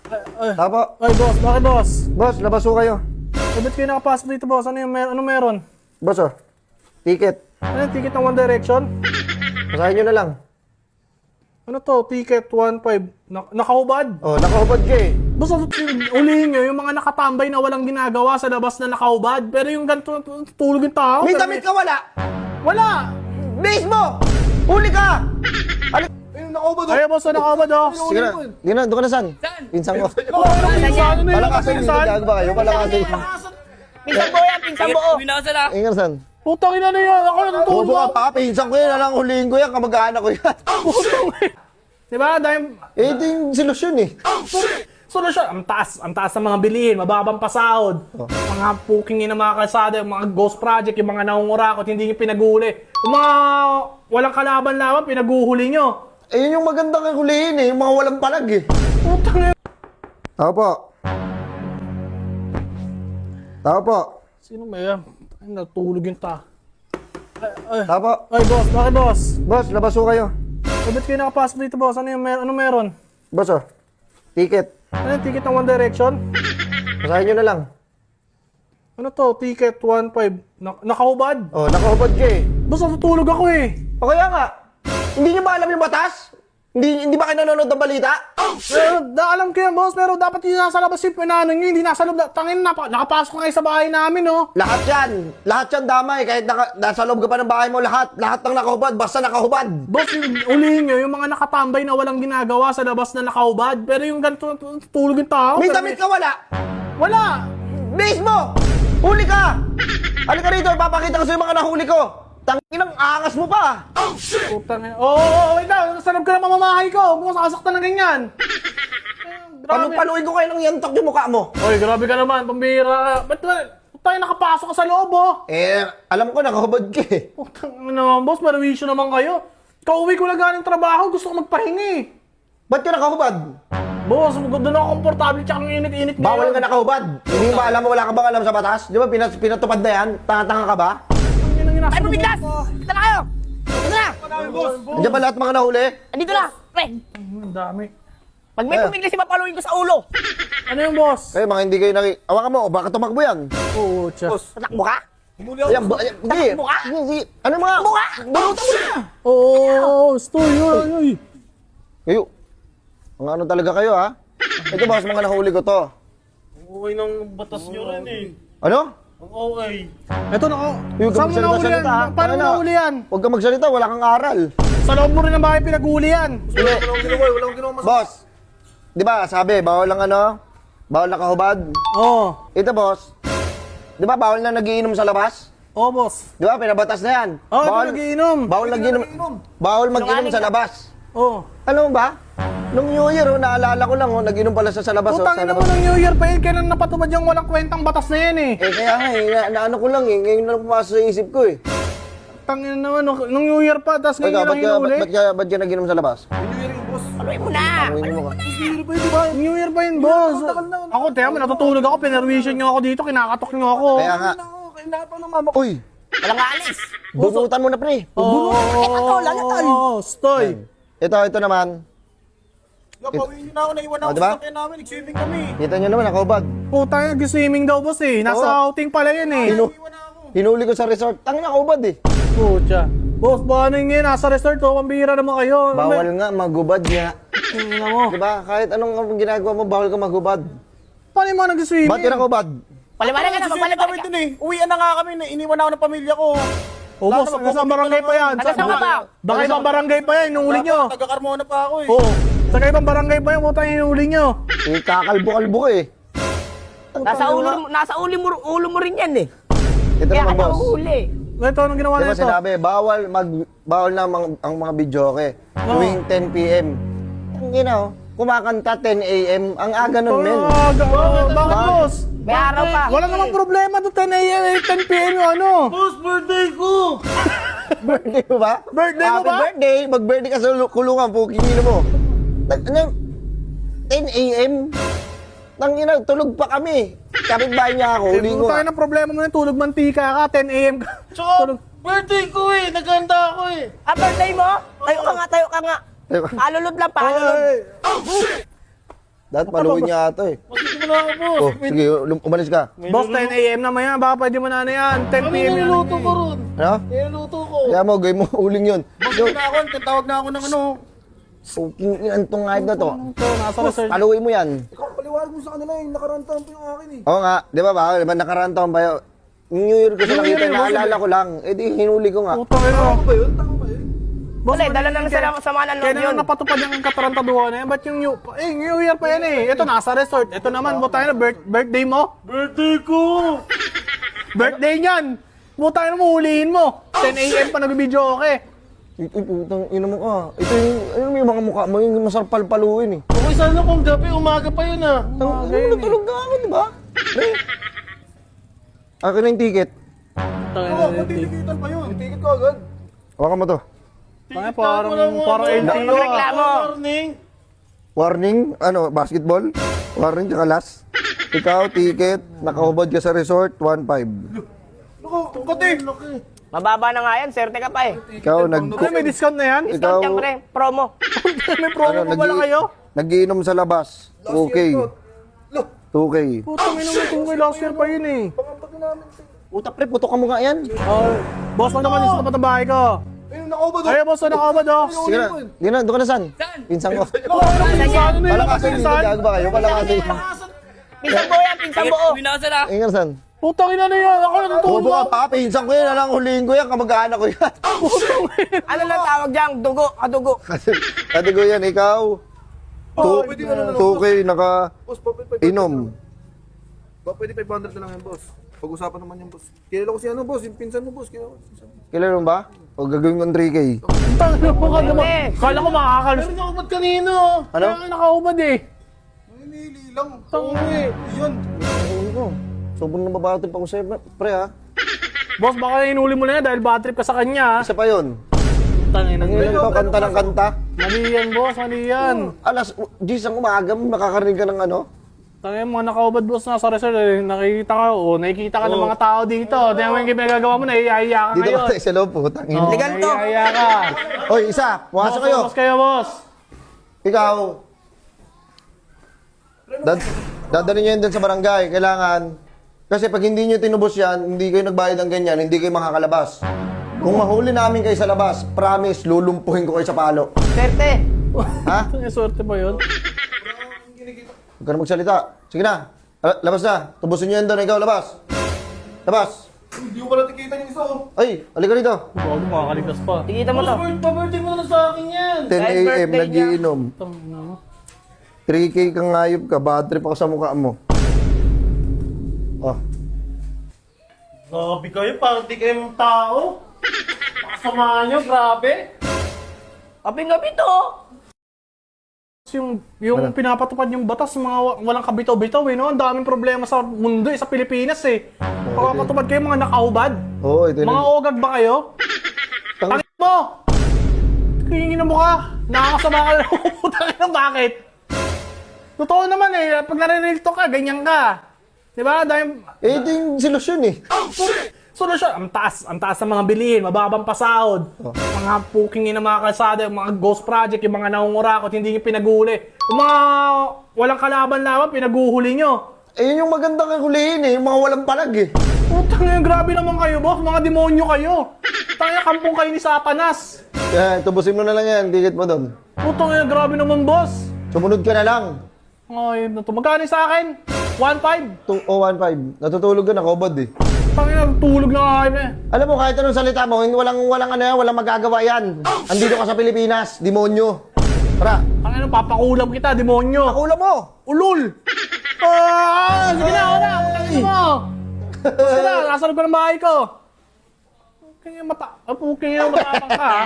Tapo. Ay, boss, bakit boss? Boss, labas ho kayo. Ba't kayo nakapasok dito, boss? Ano meron? Boss, oh. Ticket. Ano yung ticket ng One Direction? Basahin nyo na lang. Ano to? Ticket 1.5. Nakahubad? Oh, nakahubad ka eh. Boss, ulihin nyo yung mga nakatambay na walang ginagawa sa labas na nakahubad. Pero yung ganito, tulog yung tao. May pero damit ka wala. Wala! Base mo! Huli ka! Ano? Ayun, nakahubad. Ay, boss, nakahubad oh. Sige na. Sige na, doon ka na saan? Pinsan ko. Ano na Palakasin yung nyo, gag ba kayo? Palakasin. Pinsan buo yan, pinsan buo. Ingat saan? Putang ina na yan. Ako natutulog Bobo ka ako. pa, pinsan ko yan. Alang huliin ko yan, kamag-anak ko yan. Putang ina. Diba? Dahil Eh, ito yung solusyon eh. solusyon. Ang taas ng mga bilihin, mababang pasahod. Mga puking ng mga kalsada, yung mga ghost project, yung mga nangungurakot, hindi yung pinaguhuli. Yung mga walang kalaban-laban, pinaguhuli nyo. Eh, yun yung magandang huliin eh. Yung mga walang palag eh. Putang ina. Tao po. Tao po. Sino may ay, natulog yung ta. Tao po. Ay, boss, bakit boss? Boss, labas ho kayo. Ba't kayo nakapasok dito, boss? Ano meron? Boss, oh. Ticket. Ano yung ticket ng One Direction? Basahin nyo na lang. Ano to? Ticket 1.5. Nakahubad? Oh, nakahubad ka eh. Boss, natutulog ako eh. O kaya nga, hindi nyo ba alam yung batas? Hindi ba kayo nanonood ng balita? Alam ko yan, boss, pero dapat yung nasa labas yung pinano nyo, hindi nasa loob. Tangin na, nakapasok ka ngayon sa bahay namin, oh. Lahat yan damay. Kahit nasa loob ka pa ng bahay mo, lahat ng nakahubad, basta nakahubad. Boss, ulihin nyo, yung mga nakatambay na walang ginagawa sa labas na nakahubad, pero yung ganito, tulog yung tao. May pero damit ka wala. Wala! Base mo! Huli ka! Halika rito, ipapakita ko sa mga nahuli ko. Tanginang angas mo pa. Putang ina. Wait lang, sarap ka na mamamahay ko, huwag mo sasaktan ng ganyan. Paluin ko kayo ng yantok yung mukha mo. Oy, grabe ka naman, pambira. Ba't tayo nakapasok ka sa loob, oh? Eh, alam ko nakahubad ka eh. Putang ina naman, boss, marawisyo naman kayo. Kauwi ko na galing trabaho, gusto ko magpahinga eh. Ba't ka nakahubad? Boss, doon ako komportable tsaka ang init-init ngayon. Bawal ka nakahubad. Hindi ba alam mo, wala ka bang alam sa batas? Di ba pinatupad na yan? Tanga-tanga ka ba? Ay, bumiglas! Ito na kayo! Ito na! Andiyan ba lahat mga nahuli? Andito na! Pre! Ang dami. Pag may bumiglas, ipapaluin ko sa ulo! Ano yung boss? Kayo mga hindi kayo Awakan mo, baka tumakbo yan. Oo, tsa. Tatakbo ka? Ayan, hindi. Takbo ka? Hindi. Ano mga? Takbo ka? Balutan mo na. Oo, stoy, ay. Kayo. Mga ano talaga kayo ha? Ito boss, mga nahuli ko to. Okay ng batas nyo rin eh. Ano? Ang okay. Ito na ako. Huwag ka Saan mo nahuli yan? magsalita, ha? Paano mo Ano? nahuli yan? Huwag ka magsalita, wala kang aral. Sa loob mo rin ng bahay pinaghuli yan. Hindi. Walang ginawa mas... Boss, di ba sabi, bawal lang ano? Bawal nakahubad. Oo. Ito boss, di ba bawal na nagiinom sa labas? Oo, boss. Di ba, pinabatas na yan. Oo, ito nagiinom. Bawal nagiinom. Bawal mag-inom sa labas. Oo. Alam mo ba? Nung New Year, naalala ko lang, nag-inom pala siya sa labas. Putang ina mo ng New Year pa yun, kailan napatubad yung walang kwentang batas na yan eh. Eh kaya nga naano ko lang eh, ngayon lang pumasok sa isip ko eh. Tangin naman, nung New Year pa, tapos ngayon lang hinuli. Ba't ka nag-inom sa labas? Paluin mo na! Paluin mo ka. New Year pa yun, boss. Ako, tiyan mo, natutulog ako, pinerwisyon nyo ako dito, kinakatok nyo ako. Kaya nga. Kailangan pa ng mama ko. Uy, Walang alis! bunutan mo na pre. Oo, stoy. Ito naman. Pawin nyo na ako, naiwan ako diba? sa sakyan namin, nag-swimming kami. Kita nyo naman, nakahubad. Putang ina, nag-swimming daw, boss eh. Nasa Oo. outing pala yan eh. Hinuli ko sa resort. Tangin nakahubad eh. Pucha. Boss, paano yun ngayon? Nasa resort to, pambira naman kayo. Bawal nga, magubad nga. Tingnan mo. Diba? Kahit anong ginagawa mo, bawal ka magubad. Paano yung mga nag-swimming? Ba't ka nakahubad? Paliwanag ka na, Nag-swimming paliwanag kami ka! dun eh. Uwian na nga kami, iniwan ako ng pamilya ko. Oh, boss, nasa barangay pa yan. Taga saan ka ba? Baka ibang barangay pa yan, inuuli nyo. Taga-Carmona pa ako eh. Oo. Sa ibang barangay pa yan, putang inuuli nyo. Eh, kakalbo-kalbo ka eh. Ulo mo rin yan eh. Ito Kaya ka naman boss. nahuhuli. Ito, anong ginawa Di ba na ito? sinabi, bawal na ang mga videoke. Tuwing 10 p.m. Ang ginaw, kumakanta 10 a.m. Ang aga nun, men. Bakit, boss? May araw pa. Wala namang problema to 10 a.m. 10 p.m. yung ano. Boss, birthday ko! Birthday mo ba? Birthday mo Happy ba? birthday! Mag-birthday ka sa kulungan, pukingin mo. 10 a.m. Tangina, tulog pa kami. Kapit-bahay niya ako, huli ko. Tayo ng problema mo yung tulog mantika ka, 10 a.m. ka. Tsaka, birthday ko eh, naghanda ako eh. Birthday mo? Tayo ka nga, tayo ka nga. Alulod lang pa, alulod. Dapat paluin niya ata eh. Bakit mo na ako, boss? Oh, sige, umalis ka. Boss, 10 a.m. naman yan. Baka pwede mo na yan. 10 Ano p.m. yan. niluluto ko ron? Ano? Niluluto ko. Kaya mo, gawin mo uling yun. Boss, na ako, tatawag na ako ng ano. Fucking antong hype na to. Ito, nasa resort. Paluin mo yan. Ikaw, paliwanag mo sa kanila yung nakarantang pa yung akin eh. Oo nga, di ba ba? Diba nakaraan taon ba yun? New Year ko sa nakita, naalala ko lang. Eh di, hinuli ko nga. Puta kayo. ba yun? Tama ba yun? Boss, dala na sa samahan ng Kaya loob yun. na napatupad yung katarantaduhan na yan. Ba't yung New Year pa yan eh. Ito, nasa resort. Ito naman, buta na, birthday mo. Birthday ko! Birthday niyan. Buta na mo, hulihin mo. 10 a.m. pa nag-video okay. Uy, putang ina mo ka. Ito yung mga mukha mo, yung masarap palpaluin eh. Okay, sana kung gabi, umaga pa yun ah. Natulog na ako, di ba? Pre. Akin na yung ticket. Oo, matitikitan pa yun. Ticket ko agad. Hawakan mo to. Parang LTO. Reklamo. Warning. Warning, ano, basketball? Warning, tsaka last. Ikaw, ticket, nakahubad ka sa resort, 1.5. Loko, kati. Mababa na nga yan, serte ka pa eh. Ikaw, Ay, may discount na yan? Discount siyempre, promo. May promo pa pala kayo? Nagiinom sa labas, 2K. 2K. Puta, may naman kung may last year pa yun eh. Puta pre, puto ka mo nga yan. Boss, wag naman yung sa bahay ko. Ayun, nakauba doon. Ay, boss, nakabad oh. Sige na, di na, doon ka na saan? Pinsan ko. Ano na yung Palakasin, gago ba kayo? Palakasin. Pinsan buo yan, pinsan buo. Ingat saan? Putang ina na yan. Ako Bobo natutulog. ka pa, pinsan ko yan, alang huliin ko yan, kamag-anak ko yan. Ano lang tawag dyan? Dugo, kadugo. Kasi ko yan, ikaw. 2K Boss, pwede naka-inom. Pwede 500 na lang yan, boss. Pag-usapan naman yan, boss. Kilala ko si ano, boss. Yung pinsan mo, boss. Kilala ko si pinsan mo. Kailan mo ba? O gagawin kong 3K. Putang ina mo ka naman. Kala ko makakalis. Meron ako ba't kanino? Ano? Kaya nakaubad eh. Namimili lang. Tang- Yun. Ano ko? Sobrang nababatid pa ko sa'yo, pre ha. Boss, baka inuli mo na yan dahil bad trip ka sa kanya. Isa pa yun. Tangin Ang ilan to, kanta ng kanta. Mali yan, boss. Mali yan. Alas, Gis, ang umaga, makakarinig ka ng ano. Tangin mga nakaubad, boss, nasa resort eh. Nakikita ka, nakikita ka ng mga tao dito. Tingnan mo yung ginagagawa mo, nahihiya ka Dito ngayon. ka tayo sa loob, putang ina. Legal to. Nahihiya ka. Oy, isa, pumasok kayo. Boss kayo, boss. Ikaw. Dadalhin nyo yun din sa barangay, kailangan. Kasi pag hindi nyo tinubos yan, hindi kayo nagbayad ng ganyan, hindi kayo makakalabas. Kung mahuli namin kayo sa labas, promise, lulumpuhin ko kayo sa palo. Serte. Ha? May swerte ba yun? Huwag ka na magsalita. Sige na. Labas na. Tubusin nyo yan doon. Ikaw, labas. Labas. Hindi ko pala tikitan yung isa, oh. Ay, halika dito. Bago makakaligtas pa. Tikita mo to. Boss, pa-birthday mo na lang sa akin yan. 10 Dahil a.m. birthday nagiinom. Tangin na mo. 3K kang ngayop ka. Bad trip ako sa mukha mo. Oh. Grabe kayo, parang di kayong tao. Pakasama nyo, grabe. Kaping-gabi to. Yung pinapatupad yung batas, mga walang kabitaw-bitaw eh, no? Ang daming problema sa mundo eh, sa Pilipinas eh. Pagpapatupad kayo mga nakaubad. Oo, ito Mga yun. ogag ba kayo? Tangin mo! Kingin mo ka! Nakakasama ka lang. Tangin mo, bakit? Totoo naman eh, pag nare-real talk ka, ganyan ka. Diba? Dahil, Eh, ito yung solusyon eh. solusyon, ang taas ng mga bilihin, mababang pasahod, mga puking ng mga kalsada, yung mga ghost project, yung mga nangungurakot, hindi nyo pinag-uli. Yung mga walang kalaban-laban, pinag-uhuli nyo. Eh, yun yung magandang hulihin eh. Yung mga walang palag eh. Putang ina, grabe naman kayo, boss. Mga demonyo kayo. Tangina, kampong kayo ni Satanas. Kaya, tubusin mo na lang yan. Ticket mo doon. Putang ina, grabe naman, boss. Sumunod ka na lang. Ay, na to. Magkano sa akin? 1.5. 1.5. Natutulog ka, nakobad eh. Tangina, tulog na nga kayo eh. Alam mo, kahit anong salita mo, walang magagawa yan. Andito ka sa Pilipinas, demonyo. Tara, Tangina, papakulam kita, demonyo. pakulam mo! Ulul! Sige na, ako na. Tangina mo. Sige na, nasa loob ko ng bahay ko. Puking yung matapang ka, ha?